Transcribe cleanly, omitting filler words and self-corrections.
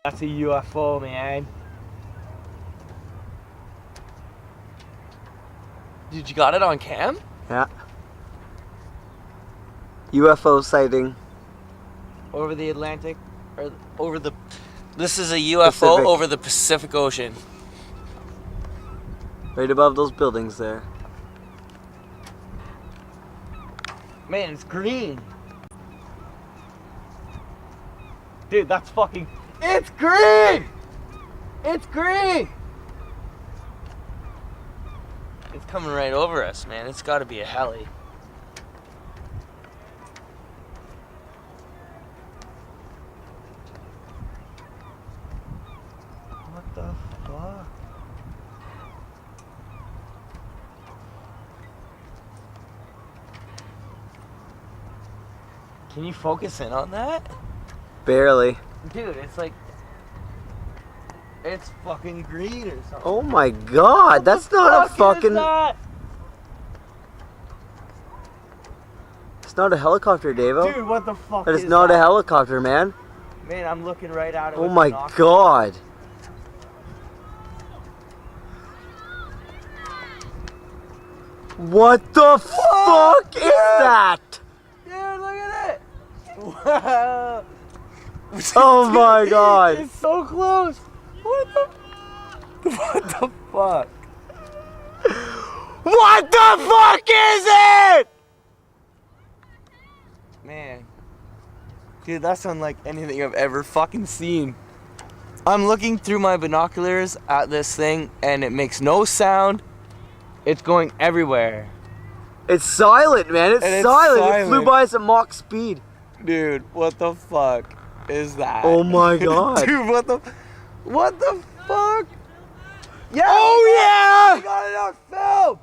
That's a UFO, man. Dude, you got it on cam? Yeah. UFO sighting. Over the Atlantic? Or over the... This is a UFO Pacific. over the Pacific Ocean. Right above those buildings there. Man, it's green. Dude, that's fucking... It's green! It's green! It's coming right over us, man. It's gotta be a heli. What the fuck? Can you focus in on that? Barely. Dude, it's like... It's fucking green or something. Oh my god, that's not a fucking... It's not a helicopter, Davo. Dude, what the fuck That is not a helicopter, man. Man, I'm looking right at it. Oh my god. What the fuck is that? Dude, look at it! Wow! Oh my god. It's so close! What the fuck? What the fuck is it? Man. Dude, that's unlike anything I've ever fucking seen. I'm looking through my binoculars at this thing and it makes no sound. It's going everywhere. It's silent, man. It's silent. It flew by us at Mach speed. Dude, what the fuck is that? Oh my god. Dude, what the fuck? Yeah! Oh yeah! We got it on film!